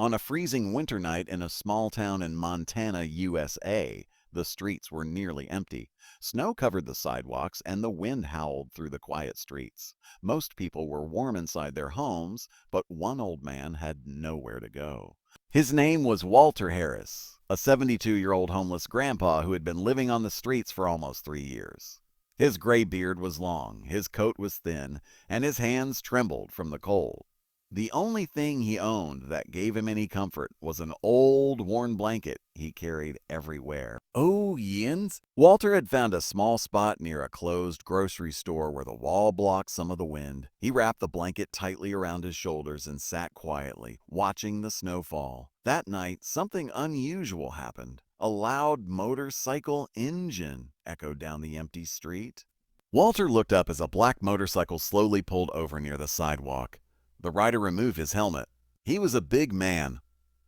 On a freezing winter night in a small town in Montana, USA, the streets were nearly empty. Snow covered the sidewalks and the wind howled through the quiet streets. Most people were warm inside their homes, but one old man had nowhere to go. His name was Walter Harris, a 72-year-old homeless grandpa who had been living on the streets for almost 3 years. His gray beard was long, his coat was thin, and his hands trembled from the cold. The only thing he owned that gave him any comfort was an old, worn blanket he carried everywhere. Oh, Yins! Walter had found a small spot near a closed grocery store where the wall blocked some of the wind. He wrapped the blanket tightly around his shoulders and sat quietly, watching the snow fall. That night, something unusual happened. A loud motorcycle engine echoed down the empty street. Walter looked up as a black motorcycle slowly pulled over near the sidewalk. The rider removed his helmet. He was a big man,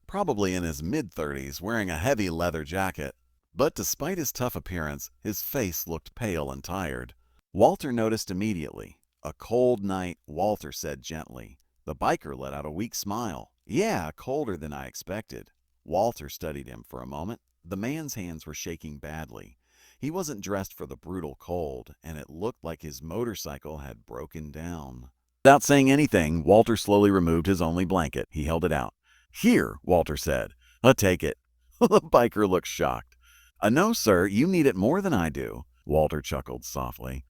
probably in his mid-30s, wearing a heavy leather jacket. But despite his tough appearance, his face looked pale and tired. Walter noticed immediately. "A cold night," Walter said gently. The biker let out a weak smile. "Yeah, colder than I expected." Walter studied him for a moment. The man's hands were shaking badly. He wasn't dressed for the brutal cold, and it looked like his motorcycle had broken down. Without saying anything, Walter slowly removed his only blanket. He held it out. "Here," Walter said. "I'll take it." The biker looked shocked. No, sir, you need it more than I do." Walter chuckled softly.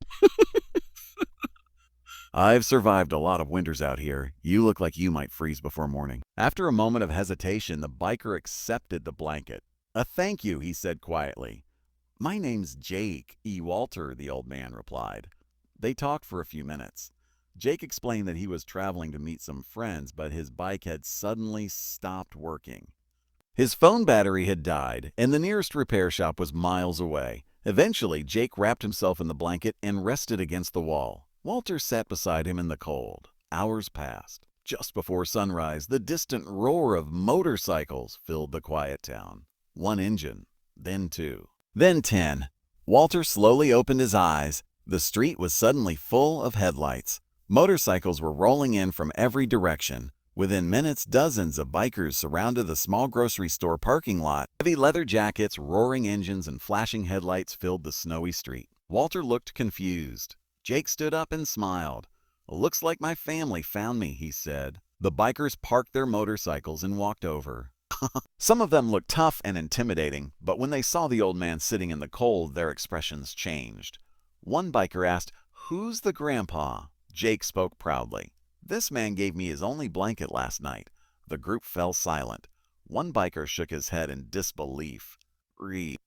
"I've survived a lot of winters out here. You look like you might freeze before morning." After a moment of hesitation, the biker accepted the blanket. Thank you," he said quietly. "My name's Jake E. Walter," the old man replied. They talked for a few minutes. Jake explained that he was traveling to meet some friends, but his bike had suddenly stopped working. His phone battery had died, and the nearest repair shop was miles away. Eventually, Jake wrapped himself in the blanket and rested against the wall. Walter sat beside him in the cold. Hours passed. Just before sunrise, the distant roar of motorcycles filled the quiet town. One engine, then two, then 10. Walter slowly opened his eyes. The street was suddenly full of headlights. Motorcycles were rolling in from every direction. Within minutes, dozens of bikers surrounded the small grocery store parking lot. Heavy leather jackets, roaring engines, and flashing headlights filled the snowy street. Walter looked confused. Jake stood up and smiled. "Looks like my family found me," he said. The bikers parked their motorcycles and walked over. Some of them looked tough and intimidating, but when they saw the old man sitting in the cold, their expressions changed. One biker asked, "Who's the grandpa?" Jake spoke proudly. "This man gave me his only blanket last night." The group fell silent. One biker shook his head in disbelief.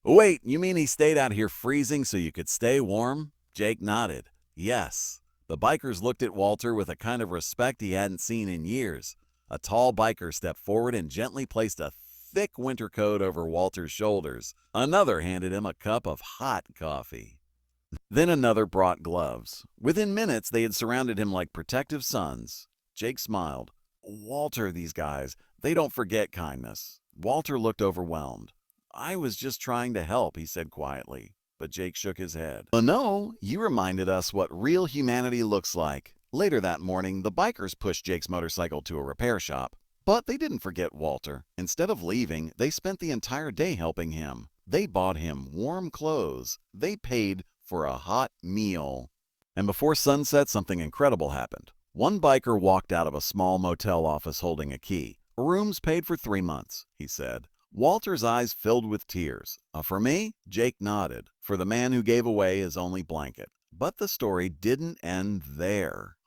"Wait, you mean he stayed out here freezing so you could stay warm?" Jake nodded. "Yes." The bikers looked at Walter with a kind of respect he hadn't seen in years. A tall biker stepped forward and gently placed a thick winter coat over Walter's shoulders. Another handed him a cup of hot coffee. Then another brought gloves. Within minutes, they had surrounded him like protective sons. Jake smiled. "Walter, these guys, they don't forget kindness." Walter looked overwhelmed. "I was just trying to help," he said quietly. But Jake shook his head. "No, you reminded us what real humanity looks like." Later that morning, the bikers pushed Jake's motorcycle to a repair shop. But they didn't forget Walter. Instead of leaving, they spent the entire day helping him. They bought him warm clothes. They paid for a hot meal. And before sunset, something incredible happened. One biker walked out of a small motel office holding a key. "Rooms paid for 3 months," he said. Walter's eyes filled with tears. For me?" Jake nodded. "For the man who gave away his only blanket." But the story didn't end there.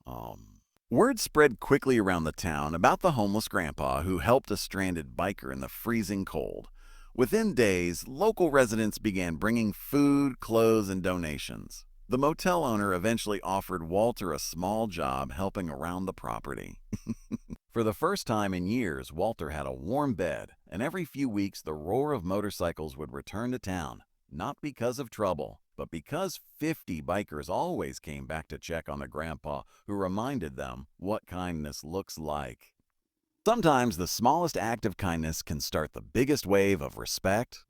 Word spread quickly around the town about the homeless grandpa who helped a stranded biker in the freezing cold. Within days, local residents began bringing food, clothes, and donations. The motel owner eventually offered Walter a small job helping around the property. For the first time in years, Walter had a warm bed, and every few weeks the roar of motorcycles would return to town, not because of trouble, but because 50 bikers always came back to check on the grandpa who reminded them what kindness looks like. Sometimes the smallest act of kindness can start the biggest wave of respect,